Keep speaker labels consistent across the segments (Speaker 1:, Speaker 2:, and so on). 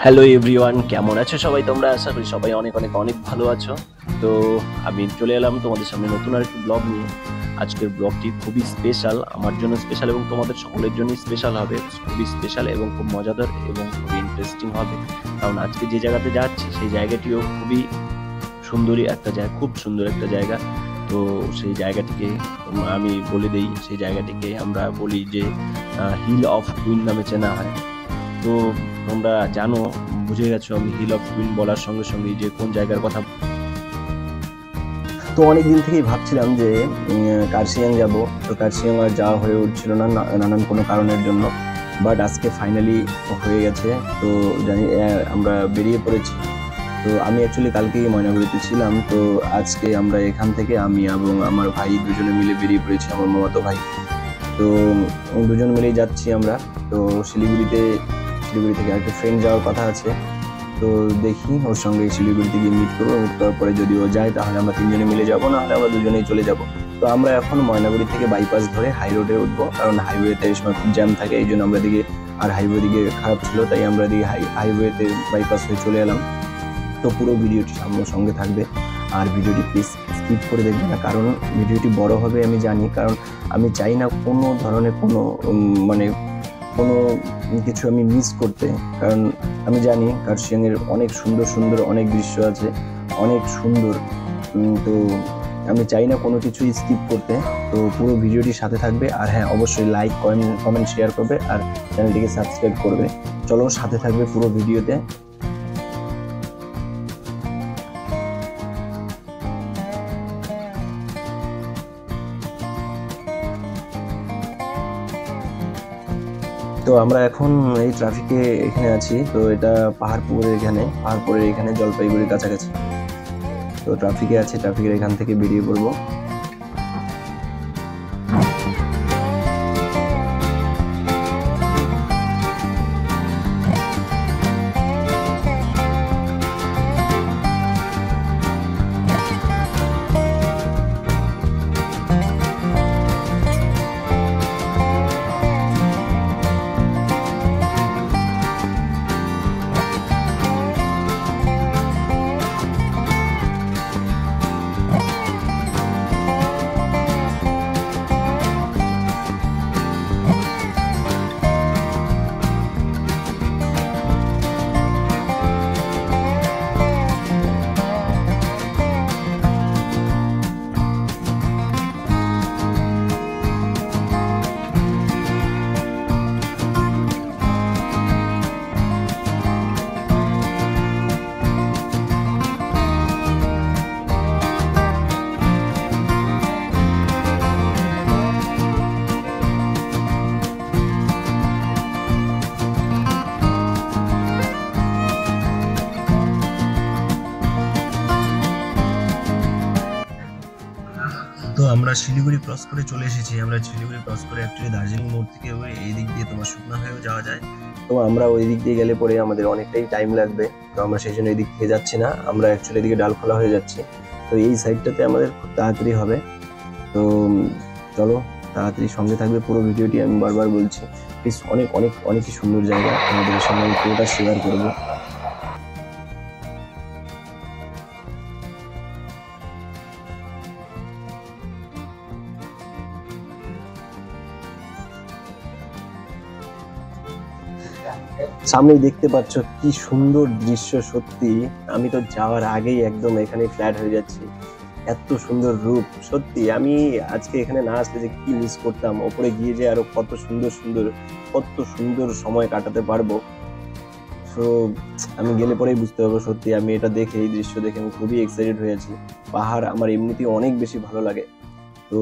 Speaker 1: Hello everyone, কেমন আছো সবাই? তোমরা আশা করি সবাই অনেক অনেক অনেক ভালো আছো। তো আমি চলে এলাম তোমাদের সামনে নতুন আরেকটি ব্লগ নিয়ে। আজকের ব্লগটি খুবই স্পেশাল, আমার জন্য স্পেশাল এবং তোমাদের সকলের জন্যই স্পেশাল হবে। খুবই স্পেশাল এবং খুব মজাদার এবং খুবই ইন্টারেস্টিং হবে। কারণ আজকে যে জায়গাতে যাচ্ছি সেই জায়গাটিও খুবই সুন্দরী একটা জায়গা, খুব সুন্দর একটা জায়গা। তো সেই জায়গাটিকে আমি বলে দেই, সেই জায়গাটিকে আমরা বলি যে হিল অফ কুইন নামে চেনা হয়। তো তোমরা জানো, বুঝে গেছো আমি হিল অফ কুইন বলার সঙ্গে সঙ্গেই যে কোন জায়গার কথা। তো অনেক দিন থেকেই ভাবছিলাম যে কার্শিয়াং যাব। তো কার্শিয়াং আর যাওয়া হয়ে উঠছিল না নানান কোনো কারণের জন্য। বাট আজকে ফাইনালি হয়ে গেছে। তো জানি আমরা বেরিয়ে পড়েছি। তো আমি অ্যাকচুয়ালি কালকেই ময়নাগুড়িতে ছিলাম। তো আজকে আমরা এখান থেকে আমি এবং আমার ভাই দুজনে মিলে বেরিয়ে পড়েছি, আমার মামাতো ভাই। তো দুজন মিলেই যাচ্ছি আমরা। তো শিলিগুড়ি থেকে একটা ফ্রেন্ড যাওয়ার কথা আছে। তো দেখি ওর সঙ্গে শিলিগুড়িতে গিয়ে মিট করবো। মিট করার পরে যদি ও যায় তাহলে আমরা তিনজনে মিলে যাবো, না হলে আমরা দুজনেই চলে যাব। তো আমরা এখন ময়নাগুড়ি থেকে বাইপাস ধরে হাই রোডে উঠবো, কারণ হাইওয়েতে এই সময় খুব জ্যাম থাকে। এই জন্য আমরা দিকে আর হাইওয়ে দিকে খারাপ ছিল, তাই আমরা দিকে হাইওয়েতে বাইপাস হয়ে চলে এলাম। তো পুরো ভিডিওটি আমার সঙ্গে থাকবে, আর ভিডিওটি প্লিজ স্কিপ করে দেখবে না, কারণ ভিডিওটি বড় হবে আমি জানি। কারণ আমি চাই না কোনো ধরনের কোনো কোনো কিছু আমি মিস করতে, কারণ আমি জানি কার্শিয়াংয়ের অনেক সুন্দর সুন্দর অনেক দৃশ্য আছে, অনেক সুন্দর। তো আমি চাই না কোনো কিছুই স্কিপ করতে। তো পুরো ভিডিওটির সাথে থাকবে, আর হ্যাঁ অবশ্যই লাইক কমেন্ট শেয়ার করবে, আর চ্যানেলটিকে সাবস্ক্রাইব করবে। চলো সাথে থাকবে পুরো ভিডিওতে। তো আমরা এখন এই ট্রাফিকে এখানে আছি। তো এটা পাহাড়পুরের এখানে জলপাইগুড়ির কাছাকাছি। তো ট্রাফিকে আছে, ট্রাফিকের এখান থেকে বেরিয়ে পড়বো। তো আমরা শিলিগুড়ি ক্রস করে চলে এসেছি। আমরা শিলিগুড়ি ক্রস করে অ্যাকচুয়ালি দার্জিলিং মোড় থেকে এই দিক দিয়ে তোমার শুকনা হয়েও যাওয়া যায়। তো আমরা ওই দিক দিয়ে গেলে পরে আমাদের অনেকটাই টাইম লাগবে। তো আমরা সেই জন্য এই দিক থেকে যাচ্ছি না, আমরা অ্যাকচুয়ালি এদিকে ডালখোলা হয়ে যাচ্ছি। তো এই সাইডটাতে আমাদের খুব তাড়াতাড়ি হবে। তো চলো তাড়াতাড়ি সঙ্গে থাকবে পুরো ভিডিওটি। আমি বারবার বলছি প্লিজ, অনেক অনেক অনেকই সুন্দর জায়গা, আমাদের সঙ্গে আমি পুরোটা শেয়ার করবো। সামনেই দেখতে পাচ্ছ কি সুন্দর দৃশ্য, সত্যি আমি তো যাওয়ার আগেই একদম এখানে ফ্ল্যাট হয়ে যাচ্ছি। এত সুন্দর রূপ, সত্যি আমি আজকে এখানে না আসলে যে কি মিস করতাম। ওপরে গিয়ে যে আরো কত সুন্দর সময় কাটাতে পারবো। তো আমি গেলে পরেই বুঝতে পারবো। সত্যি আমি এটা দেখে, এই দৃশ্য দেখে আমি খুবই এক্সাইটেড হয়ে আছি। পাহাড় আমার এমনিতেই অনেক বেশি ভালো লাগে। তো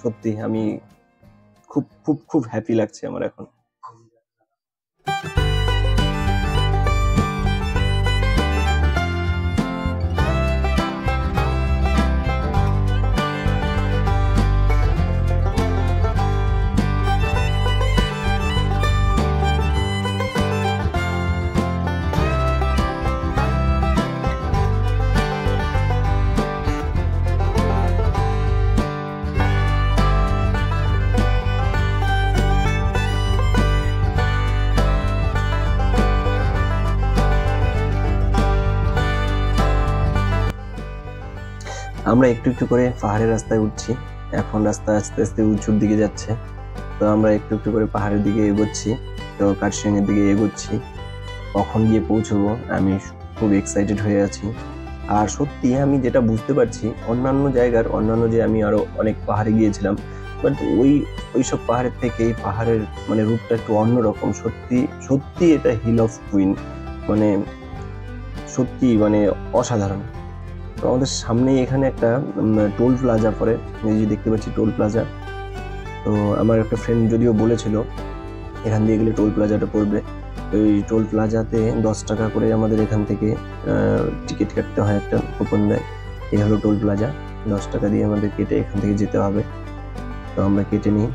Speaker 1: সত্যি আমি খুব খুব খুব হ্যাপি লাগছে আমার এখন। আমরা একটু একটু করে পাহাড়ের রাস্তায় উঠছি। এখন রাস্তা আস্তে আস্তে উঁচুর দিকে যাচ্ছে, তো আমরা একটু একটু করে পাহাড়ের দিকে এগোচ্ছি, তো কার্শিয়াং এর দিকে এগোচ্ছি। কখন গিয়ে পৌঁছবো আমি খুব এক্সাইটেড হয়ে আছি। আর সত্যি আমি যেটা বুঝতে পারছি, অন্যান্য জায়গার অন্যান্য যে আমি আরো অনেক পাহাড়ে গিয়েছিলাম, বাট ওইসব পাহাড়ের থেকে এই পাহাড়ের মানে রূপটা একটু অন্যরকম। সত্যি সত্যি এটা হিল অফ কুইন, মানে সত্যি মানে অসাধারণ। তো আমাদের সামনেই এখানে একটা টোল প্লাজা পড়ে, এই যে দেখতে পাচ্ছি টোল প্লাজা। তো আমার একটা ফ্রেন্ড যদিও বলেছিল এখান দিয়ে গেলে টোল প্লাজাটা পড়বে। ওই টোল প্লাজাতে 10 টাকা করে আমাদের এখান থেকে টিকিট কাটতে হয়, একটা কুপন দেয়। এই হলো টোল প্লাজা, 10 টাকা দিয়ে আমাদের কেটে এখান থেকে যেতে হবে। তো আমরা কেটে নিই।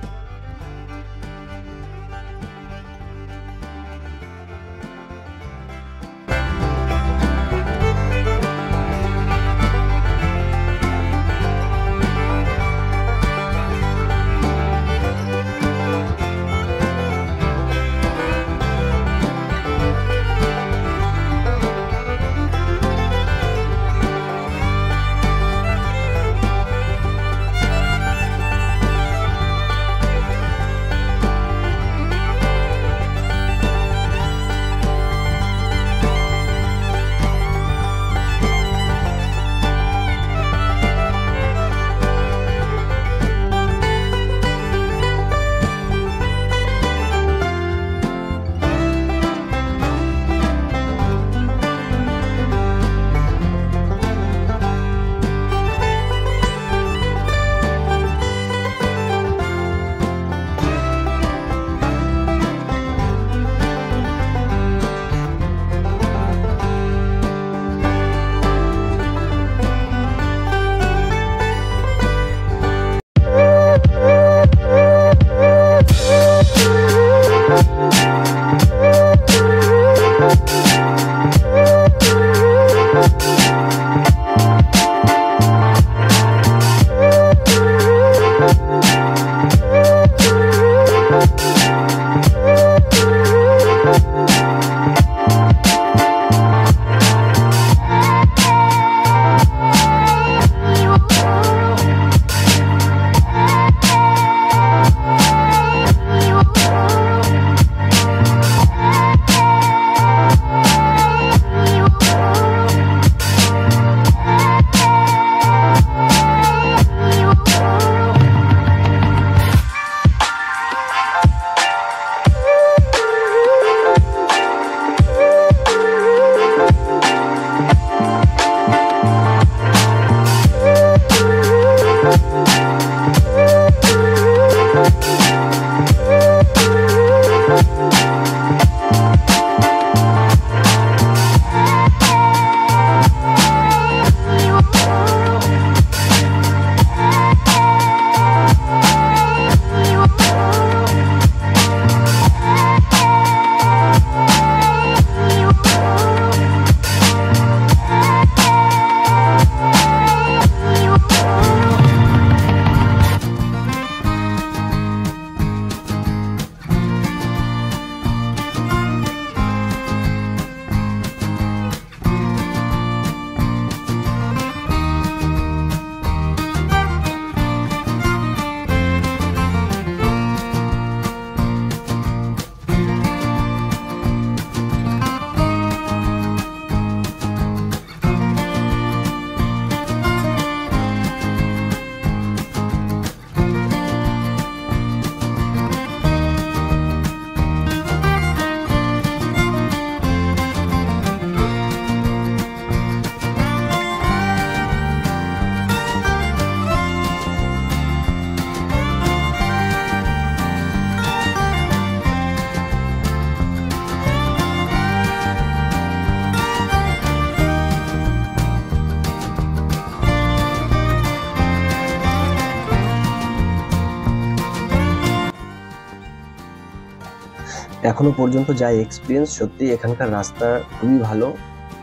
Speaker 1: এখনো পর্যন্ত যা এক্সপিরিয়েন্স, সত্যি এখানকার রাস্তা খুবই ভালো।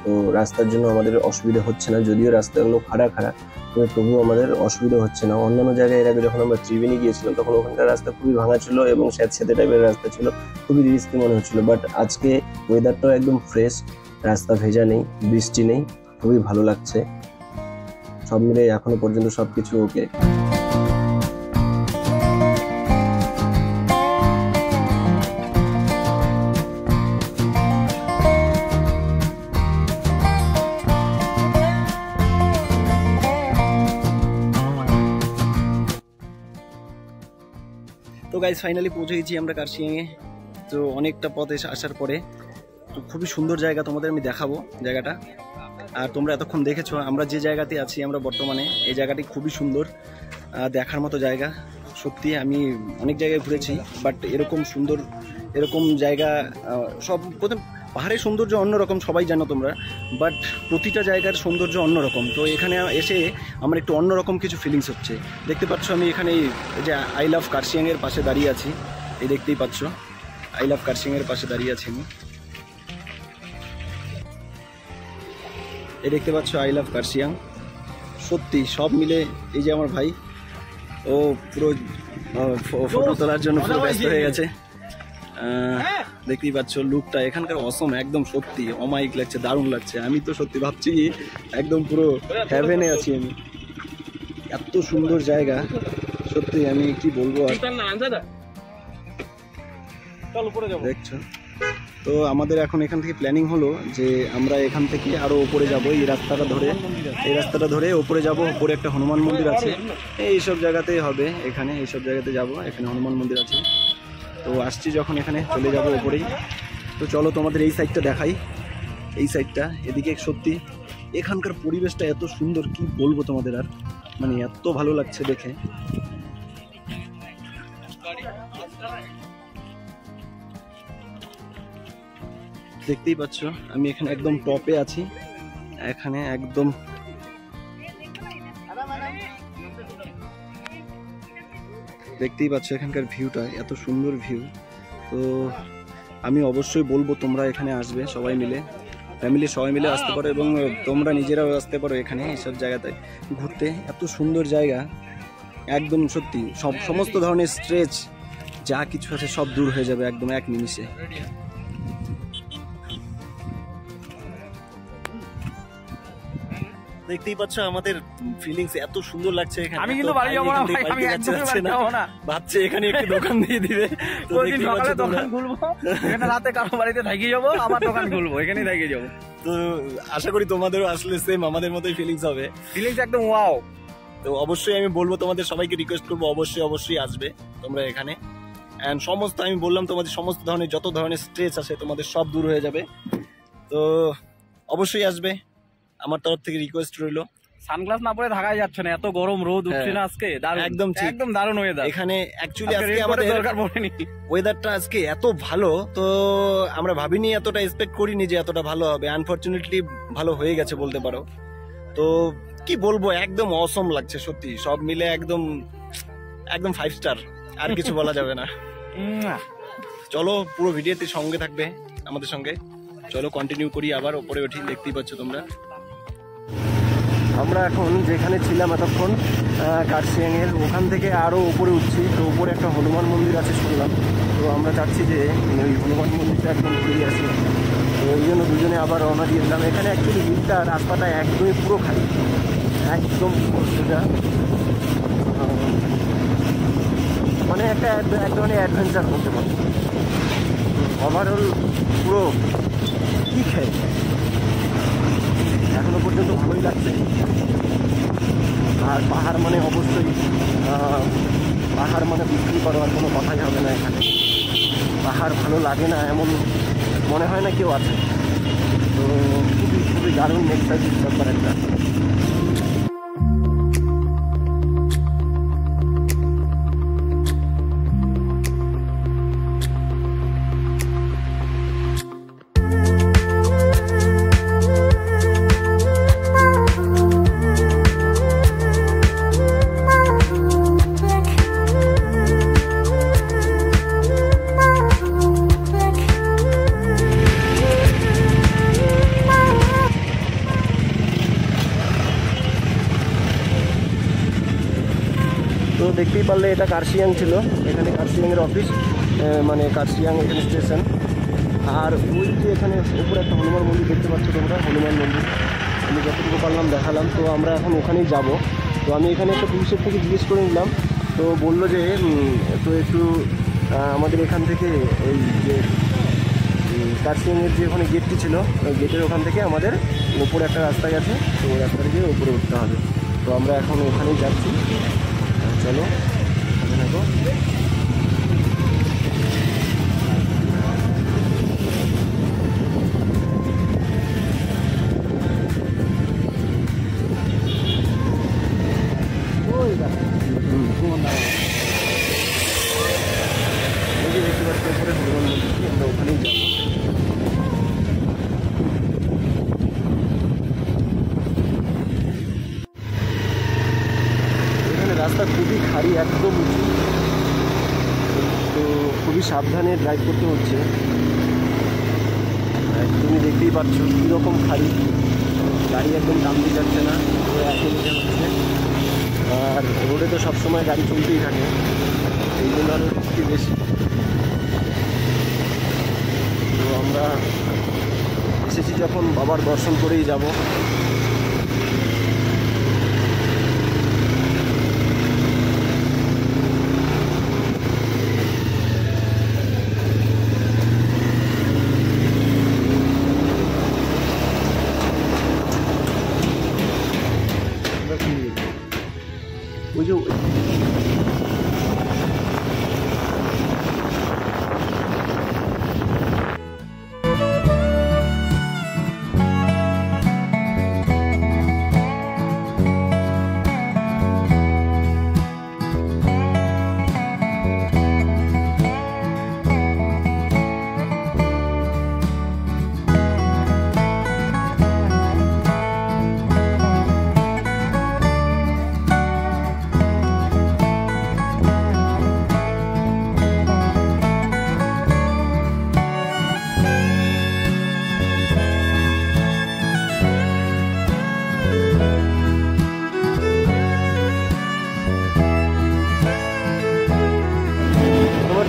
Speaker 1: তো রাস্তার জন্য আমাদের অসুবিধা হচ্ছে না, যদিও রাস্তাগুলো খাড়া খাড়া, কিন্তু তবুও আমাদের অসুবিধা হচ্ছে না। অন্যান্য জায়গায় এর আগে যখন আমরা ত্রিবেণী গিয়েছিলাম তখন ওখানকার রাস্তা খুবই ভাঙা ছিল এবং স্যাঁতস্যাঁতে টাইপের রাস্তা ছিল, খুবই রিস্কি মনে হচ্ছিল। বাট আজকে ওয়েদারটাও একদম ফ্রেশ, রাস্তা ভেজা নেই, বৃষ্টি নেই, খুবই ভালো লাগছে। সব মিলে এখনো পর্যন্ত সবকিছু ওকে। তো গাইস ফাইনালি পৌঁছে গেছি আমরা কার্শিয়াংয়ে। তো অনেকটা পথ আসার পরে তো খুবই সুন্দর জায়গা, তোমাদের আমি দেখাবো জায়গাটা। আর তোমরা এতক্ষণ দেখেছো আমরা যে জায়গাতে আছি আমরা বর্তমানে, এই জায়গাটি খুবই সুন্দর, দেখার মতো জায়গা। সত্যি আমি অনেক জায়গায় ঘুরেছি, বাট এরকম সুন্দর এরকম জায়গা সব প্রথম পাহাড়ের সৌন্দর্য অন্যরকম, সবাই জানো তোমরা, বাট প্রতিটা জায়গার সৌন্দর্য অন্যরকম। তো এখানে এসে আমার একটু অন্যরকম কিছু ফিলিংস হচ্ছে। দেখতে পাচ্ছ আমি এখানে এই যে আই লাভ কার্শিয়াংয়ের পাশে দাঁড়িয়ে আছি, এই দেখতেই পাচ্ছ আই লাভ কার্শিয়াংয়ের পাশে দাঁড়িয়ে আছি আমি। এই দেখতে পাচ্ছ আই লাভ কার্শিয়াং। সত্যি সব মিলে এই যে আমার ভাই, ও পুরো ফটো তোলার জন্য পুরো ব্যস্ত হয়ে গেছে। দেখতেই পাচ্ছ লুকটা এখানকার অসম, একদম সত্যি অমায়িক লাগছে, দারুণ লাগছে। আমি তো সত্যি ভাবছি একদম পুরো হেভেনে আছি আমি, এত সুন্দর জায়গা সত্যি, আমি কি বলবো আর। দেখছো তো আমাদের এখন এখান থেকে প্ল্যানিং হলো যে আমরা এখান থেকে আরো উপরে যাব, এই রাস্তাটা ধরে উপরে যাব। উপরে একটা হনুমান মন্দির আছে, এইসব জায়গাতেই হবে, এখানে এইসব জায়গাতে যাব, এখানে হনুমান মন্দির আছে। তো আসছি যখন এখানে চলে যাব উপরেই। তো চলো তোমাদের এই সাইডটা দেখাই, এই সাইডটা। এদিকে সত্যি এখানকার পরিবেশটা এত সুন্দর, কি বলবো তোমাদের আর, মানে এত ভালো লাগছে দেখে। দেখতেই পাচ্ছ আমি এখানে একদম টপে আছি, এখানে একদম দেখতেই পাচ্ছ এখানকার ভিউটা, এত সুন্দর ভিউ। তো আমি অবশ্যই বলবো তোমরা এখানে আসবে, সবাই মিলে, ফ্যামিলি সবাই মিলে আসতে পারো, এবং তোমরা নিজেরাও আসতে পারো এখানে এইসব জায়গাতে ঘুরতে। এত সুন্দর জায়গা, একদম সত্যি সমস্ত ধরনের স্ট্রেস যা কিছু আছে সব দূর হয়ে যাবে একদম এক নিমিষে। দেখতেই পাচ্ছ আমাদের ফিলিংস এত সুন্দর লাগছে এখানে। আমি কিন্তু বাড়ি যাবো না ভাই, আমি একদম বাড়ি যাবো না, ভাবছি এখানে একটু দোকান দিয়ে দিবে। তো সকালে দোকান খুলবো, এখানে রাতে কারো বাড়িতে থাকি যাবো, আবার দোকান খুলবো, এখানেই থাকি যাবো। তো আশা করি তোমাদেরও আসলে সেম আমাদের মতোই ফিলিংস হবে, ফিলিংস একদম ওয়াও। তো অবশ্যই আমি বলবো তোমাদের সবাইকে রিকোয়েস্ট করবো অবশ্যই আসবে তোমরা এখানে। এন্ড সমস্ত আমি বললাম তোমাদের সমস্ত ধরনের যত ধরনের স্ট্রেস আছে তোমাদের সব দূর হয়ে যাবে। তো অবশ্যই আসবে, আমার তরফ থেকে রিকোয়েস্ট রইলো। সানগ্লাস না পরে থাকাই যাচ্ছে না, এত গরম রোদ উঠছে না আজকে, একদম দারুণ ওয়েদার এখানে। অ্যাকচুয়ালি আজকে আমাদের দরকার পড়েনি, ওয়েদারটা আজকে এত ভালো, তো আমরা ভাবিনি, এতটা এক্সপেক্ট করিনি যে এতটা ভালো হবে। আনফরচুনেটলি ভালো হয়ে গেছে বলতে পারো। তো কি বলবো, একদম অসম লাগছে সত্যি, সব মিলে একদম 5 স্টার, আর কিছু বলা যাবে না। চলো পুরো ভিডিওতে সঙ্গে থাকবে আমাদের সঙ্গে, চলো কন্টিনিউ করি, আবার উপরে উঠি। দেখতেই পাচ্ছ তোমরা আমরা এখন যেখানে ছিলাম এতক্ষণ কার্শিয়াংয়ের, ওখান থেকে আরও উপরে উঠছি। তো উপরে একটা হনুমান মন্দির আছে শুনলাম, তো আমরা চাচ্ছি যে ওই হনুমান মন্দিরটা একদম ঘুরে আসি। তো ওই জন্য দুজনে আবার রওনা দিয়ে দিলাম। এখানে অ্যাকচুয়ালি ভিড়টা, রাস্তাটা একদমই পুরো খালি, একদম সোজা, মানে এক ধরনের অ্যাডভেঞ্চার করতে পারবো। ওভারঅল পুরো কি খাই এখনো পর্যন্ত ভালোই লাগছে। আর পাহাড় মানে অবশ্যই, পাহাড় মানে বুঝতেই পারো, আর কোনো কথাই হবে না। এখানে পাহাড় ভালো লাগে না এমন মনে হয় না কেউ আছে। তো খুবই দারুণ এক্সাইটিং ব্যাপার একটা। তো দেখতেই পারলে এটা কার্শিয়াং ছিল, এখানে কার্শিয়াংয়ের অফিস, মানে কার্শিয়াং এখানে স্টেশন। আর ওই যে এখানে উপরে একটা হনুমান মন্দির দেখতে পাচ্ছ তোমরা, হনুমান মন্দির
Speaker 2: আমি যতটুকু পারলাম দেখালাম। তো আমরা এখন ওখানেই যাব। তো আমি এখানে একটা পুলিশের থেকে জিজ্ঞেস করে নিলাম, তো বললো যে তো একটু আমাদের এখান থেকে ওই যে কার্শিয়াংয়ের যে ওখানে গেটটি ছিল ওই গেটের ওখান থেকে আমাদের ওপরে একটা রাস্তা গেছে, তো ওই রাস্তাটা গিয়ে উপরে উঠতে হবে। তো আমরা এখন ওখানেই যাচ্ছি, চলো দেখো। দেখতে পাচ্ছি উপরে হনুমান মন্দির, আমরা ওখানেই যাবো। এখানে রাস্তা খুবই খাড়ি, একদম উঁচু, তো খুবই সাবধানে ড্রাইভ করতে হচ্ছে। তুমি দেখতেই পাচ্ছ কীরকম খাড়ি, গাড়ি একদম টান দিয়ে যাচ্ছে না, তো এখন হচ্ছে। আর রোডে তো সবসময় গাড়ি চলতেই থাকে, এই জন্য আরও একটু বেশি। তো আমরা এসেছি যখন বাবার দর্শন করেই যাব। ওই যে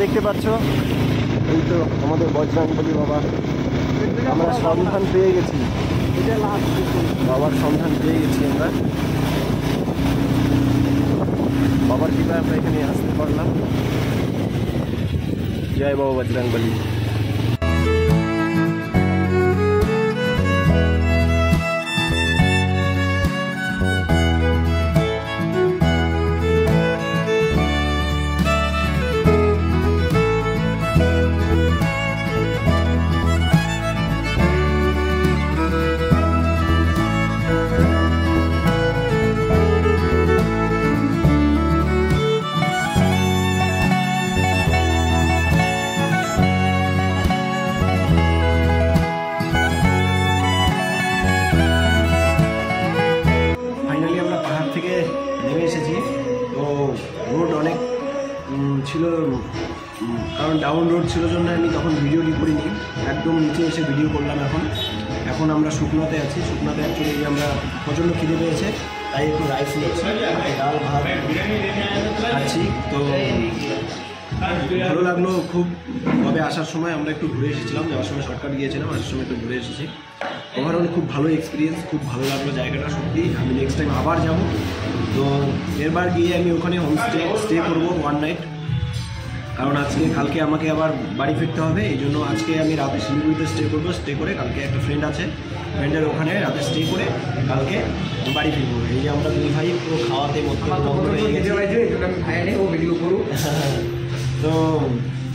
Speaker 2: দেখতে পাচ্ছ, এই তো আমাদের বজরংবলী বাবা। আমরা সন্ধান পেয়ে গেছি, বাবার সন্ধান পেয়ে গেছি আমরা। বাবার কৃপায় আমরা এখানে আসতে পারলাম। জয় বাবা বজরংবলী। রোড অনেক ছিল, কারণ ডাউন রোড ছিল জন্য আমি তখন ভিডিও করিনি, একদম নিচে এসে ভিডিও করলাম। এখন আমরা শুকনোতে আছি। শুকনোতে অ্যাকচুয়ালি আমরা প্রচণ্ড খিদে পেয়েছে, তাই একটু রাইস নিচ্ছি, ডাল ভাত খাচ্ছি। তো ভালো লাগলো খুব। তবে আসার সময় আমরা একটু ঘুরে এসেছিলাম, যাওয়ার সময় শর্টকাট গিয়েছিলাম, আসার সময় একটু ঘুরে এসেছি। ওভারঅল খুব ভালো এক্সপিরিয়েন্স, খুব ভালো লাগলো জায়গাটা সত্যি। আমি নেক্সট টাইম আবার যাব। তো এরবার গিয়ে আমি ওখানে স্টে করবো 1 নাইট, কারণ কালকে আমাকে আবার বাড়ি ফিরতে হবে। এই জন্য আজকে আমি রাতে শিলিগুড়িতে স্টে করবো। স্টে করে কালকে একটা ফ্রেন্ড আছে, ফ্রেন্ডের ওখানে রাতে স্টে করে কালকে বাড়ি ফিরবো। এই যে আমরা দুই ভাই পুরো খাওয়াতে মতো তো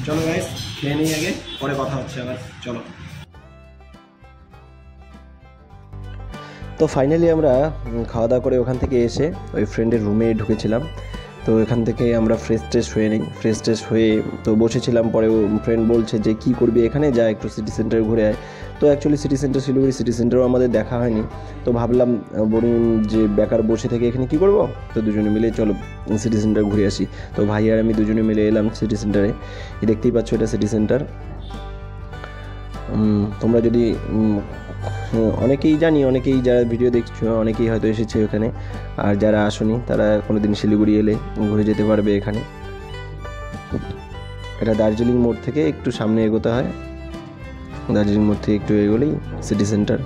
Speaker 2: চলো গাইস, খেয়ে নিই আগে, পরে কথা হচ্ছে আবার। চলো। তো ফাইনালি আমরা খাওয়া দাওয়া করে ওখান থেকে এসে ওই ফ্রেন্ডের রুমে ঢুকেছিলাম। তো এখান থেকে আমরা ফ্রেশ ট্রেশ হয়ে তো বসেছিলাম। পরে ফ্রেন্ড বলছে যে কী করবি এখানে, যা একটু সিটি সেন্টার ঘুরে আয়। তো অ্যাকচুয়ালি শিলিগুড়ি সিটি সেন্টারও আমাদের দেখা হয়নি। তো ভাবলাম বোরিং যে বেকার বসে থেকে এখানে কী করবো, তো দুজনে মিলে চলো সিটি সেন্টার ঘুরে আসি। তো ভাই আর আমি দুজনে মিলে এলাম সিটি সেন্টারে। দেখতেই পাচ্ছ এটা সিটি সেন্টার। তোমরা যদি অনেকেই জানি, অনেকেই যারা ভিডিও দেখছো অনেকেই হয়তো এসেছে ওখানে, আর যারা আসনি তারা কোনোদিন শিলিগুড়ি এলে ঘুরে যেতে পারবে এখানে। এটা দার্জিলিং মোড় থেকে একটু সামনে এগোতে হয়, দার্জিলিং মোড় থেকে একটু এগোলেই সিটি সেন্টার।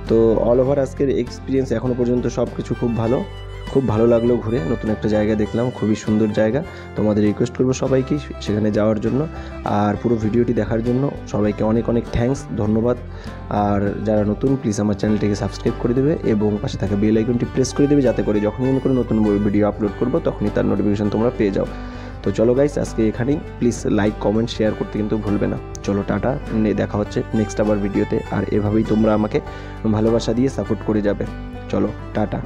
Speaker 1: তো অল ওভার আজকের এক্সপিরিয়েন্স এখনও পর্যন্ত সব কিছু খুব ভালো লাগলো ঘুরে। নতুন একটা জায়গা দেখলাম, খুবই সুন্দর জায়গা। তোমাদের রিকোয়েস্ট করবো সবাইকে সেখানে যাওয়ার জন্য, আর পুরো ভিডিওটি দেখার জন্য সবাইকে অনেক অনেক থ্যাঙ্কস, ধন্যবাদ। আর যারা নতুন প্লিজ আমার চ্যানেলটিকে সাবস্ক্রাইব করে দেবে এবং পাশে থাকা বেল আইকনটি প্রেস করে দেবে, যাতে করে যখনই আমি কোনো নতুন ভিডিও আপলোড করবো তখনই তার নোটিফিকেশন তোমরা পেয়ে যাও। তো চলো গাইস, আজকে এখানেই। প্লিজ লাইক, কমেন্ট, শেয়ার করতে কিন্তু ভুলবে না। চলো টাটা, দেখা হচ্ছে নেক্সট আবার ভিডিওতে। আর এভাবেই তোমরা আমাকে ভালোবাসা দিয়ে সাপোর্ট করে যাবে। চলো টাটা।